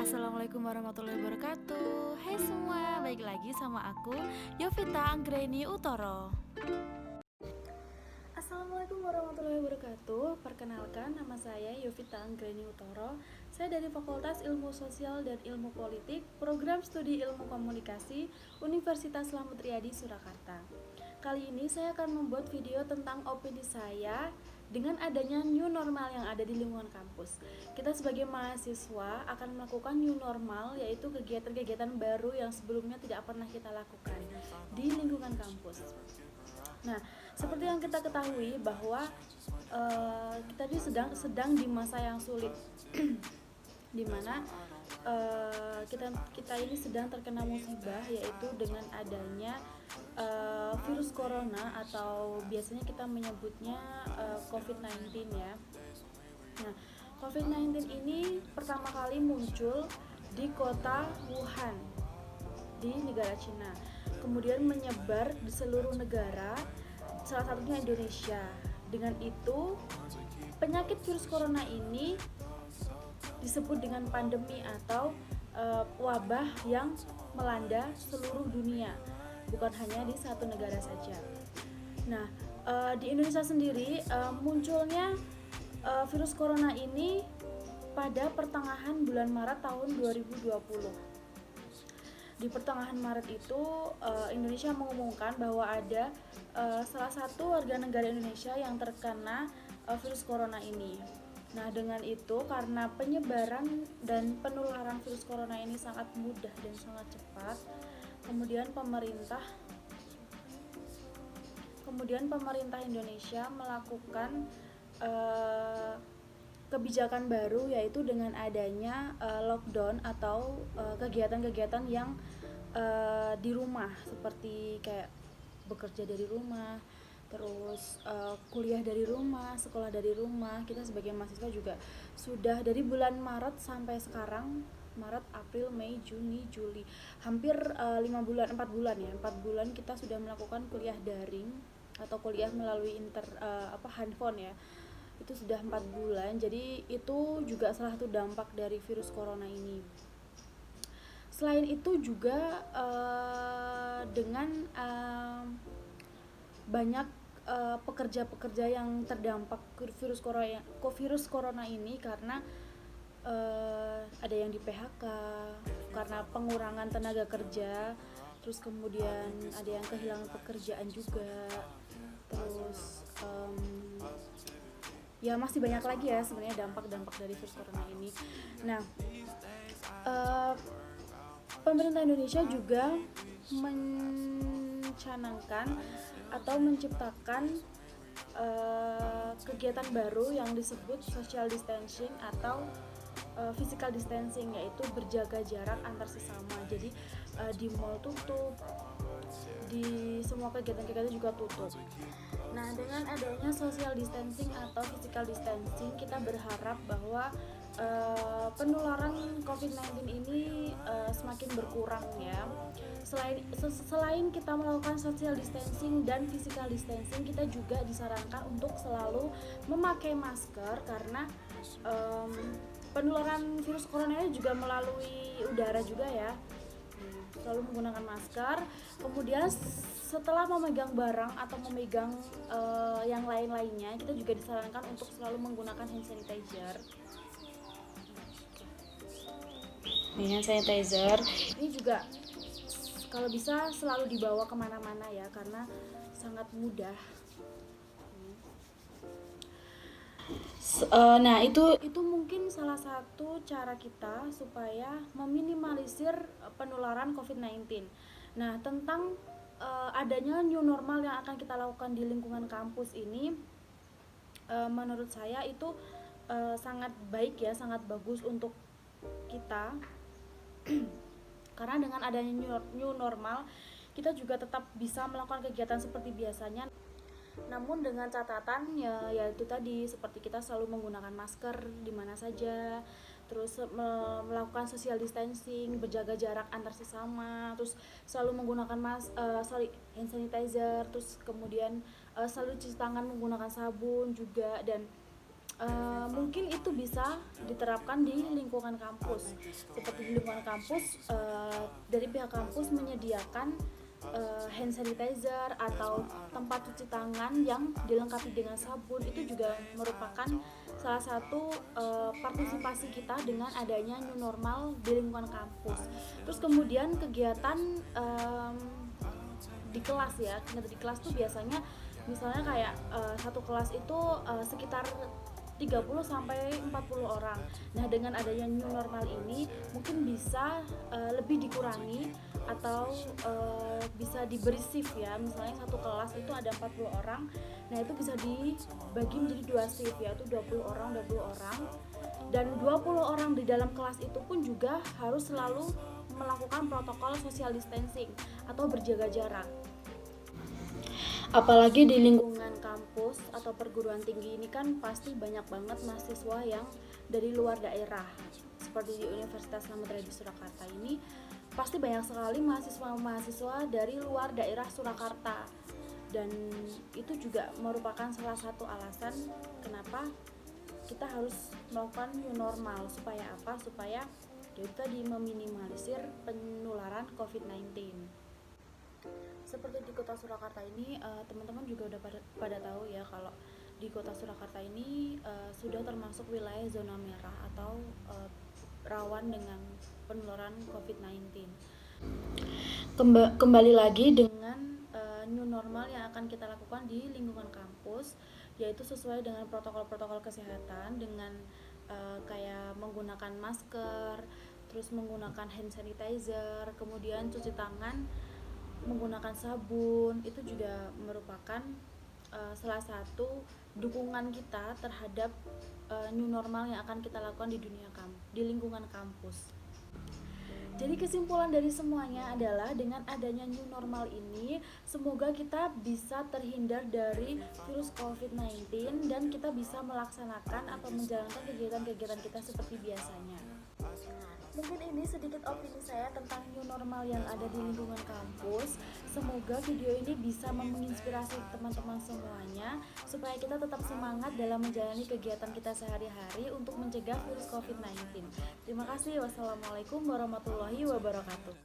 Assalamualaikum warahmatullahi wabarakatuh. Hai semua, balik lagi sama aku Yovita Anggreni Utoro. Assalamualaikum warahmatullahi wabarakatuh. Perkenalkan, nama saya Yovita Anggreni Utoro. Saya dari Fakultas Ilmu Sosial dan Ilmu Politik, Program Studi Ilmu Komunikasi, Universitas Slamet Riyadi Surakarta. Kali ini saya akan membuat video tentang opini saya dengan adanya new normal yang ada di lingkungan kampus. Kita sebagai mahasiswa akan melakukan new normal, yaitu kegiatan-kegiatan baru yang sebelumnya tidak pernah kita lakukan di lingkungan kampus. Nah, seperti yang kita ketahui bahwa kita ini sedang di masa yang sulit, di mana kita ini sedang terkena musibah, yaitu dengan adanya virus corona atau biasanya kita menyebutnya COVID-19 ya. Nah, COVID-19 ini pertama kali muncul di kota Wuhan di negara Cina, kemudian menyebar di seluruh negara, salah satunya Indonesia. Dengan itu, penyakit virus corona ini disebut dengan pandemi atau wabah yang melanda seluruh dunia, bukan hanya di satu negara saja. Nah, di Indonesia sendiri munculnya virus corona ini pada pertengahan bulan Maret tahun 2020. Di pertengahan Maret itu Indonesia mengumumkan bahwa ada salah satu warga negara Indonesia yang terkena virus corona ini. Nah, dengan itu karena penyebaran dan penularan virus corona ini sangat mudah dan sangat cepat, kemudian pemerintah Indonesia melakukan kebijakan baru, yaitu dengan adanya lockdown atau kegiatan-kegiatan yang di rumah, seperti kayak bekerja dari rumah, terus kuliah dari rumah, sekolah dari rumah. Kita sebagai mahasiswa juga sudah dari bulan Maret sampai sekarang, Maret, April, Mei, Juni, Juli, hampir 4 bulan kita sudah melakukan kuliah daring atau kuliah melalui handphone ya. Itu sudah 4 bulan. Jadi itu juga salah satu dampak dari virus corona ini. Selain itu juga dengan banyak pekerja-pekerja yang terdampak virus corona ini, karena ada yang di PHK karena pengurangan tenaga kerja, terus kemudian ada yang kehilangan pekerjaan juga, terus ya masih banyak lagi ya sebenarnya dampak-dampak dari virus corona ini. Nah, pemerintah Indonesia juga mencanangkan atau menciptakan kegiatan baru yang disebut social distancing atau physical distancing, yaitu berjaga jarak antar sesama. Jadi di mall tutup, di semua kegiatan-kegiatan juga tutup. Nah, dengan adanya social distancing atau physical distancing, kita berharap bahwa penularan COVID-19 ini semakin berkurang ya. Selain kita melakukan social distancing dan physical distancing, kita juga disarankan untuk selalu memakai masker, karena penularan virus corona ini juga melalui udara juga ya. Selalu menggunakan masker. Kemudian setelah memegang barang atau memegang yang lain-lainnya, kita juga disarankan untuk selalu menggunakan hand sanitizer. Hand sanitizer ini juga kalau bisa selalu dibawa kemana-mana ya, karena sangat mudah. Nah, itu mungkin salah satu cara kita supaya meminimalisir penularan COVID-19. Nah, tentang adanya new normal yang akan kita lakukan di lingkungan kampus ini, menurut saya itu sangat baik ya, sangat bagus untuk kita. Karena dengan adanya new normal, kita juga tetap bisa melakukan kegiatan seperti biasanya, namun dengan catatan ya itu tadi, seperti kita selalu menggunakan masker di mana saja, terus melakukan social distancing, berjaga jarak antar sesama, terus selalu menggunakan hand sanitizer, terus kemudian selalu cuci tangan menggunakan sabun juga, dan Mungkin itu bisa diterapkan di lingkungan kampus. Seperti di lingkungan kampus, dari pihak kampus menyediakan hand sanitizer atau tempat cuci tangan yang dilengkapi dengan sabun. Itu juga merupakan salah satu partisipasi kita dengan adanya new normal di lingkungan kampus. Terus kemudian kegiatan di kelas ya, di kelas tuh biasanya misalnya kayak satu kelas itu sekitar 30 sampai 40 orang. Nah, dengan adanya new normal ini mungkin bisa lebih dikurangi atau bisa diberi shift ya. Misalnya satu kelas itu ada 40 orang. Nah, itu bisa dibagi menjadi 2 shift, yaitu 20 orang, 20 orang. Dan 20 orang di dalam kelas itu pun juga harus selalu melakukan protokol social distancing atau berjaga jarak. Apalagi di lingkungan kampus atau perguruan tinggi ini kan pasti banyak banget mahasiswa yang dari luar daerah. Seperti di Universitas Samudra di Surakarta ini pasti banyak sekali mahasiswa-mahasiswa dari luar daerah Surakarta. Dan itu juga merupakan salah satu alasan kenapa kita harus melakukan new normal. Supaya apa? Supaya kita meminimalisir penularan COVID-19. Seperti di kota Surakarta ini, teman-teman juga udah pada tahu ya kalau di kota Surakarta ini sudah termasuk wilayah zona merah atau rawan dengan penularan COVID-19. Kembali lagi dengan new normal yang akan kita lakukan di lingkungan kampus, yaitu sesuai dengan protokol-protokol kesehatan dengan kayak menggunakan masker, terus menggunakan hand sanitizer, kemudian cuci tangan menggunakan sabun. Itu juga merupakan salah satu dukungan kita terhadap new normal yang akan kita lakukan di lingkungan kampus. Jadi kesimpulan dari semuanya adalah dengan adanya new normal ini, semoga kita bisa terhindar dari virus COVID-19 dan kita bisa melaksanakan atau menjalankan kegiatan-kegiatan kita seperti biasanya. Mungkin ini sedikit opini saya tentang new normal yang ada di lingkungan kampus. Semoga video ini bisa menginspirasi teman-teman semuanya supaya kita tetap semangat dalam menjalani kegiatan kita sehari-hari untuk mencegah virus COVID-19. Terima kasih. Wassalamualaikum warahmatullahi wabarakatuh.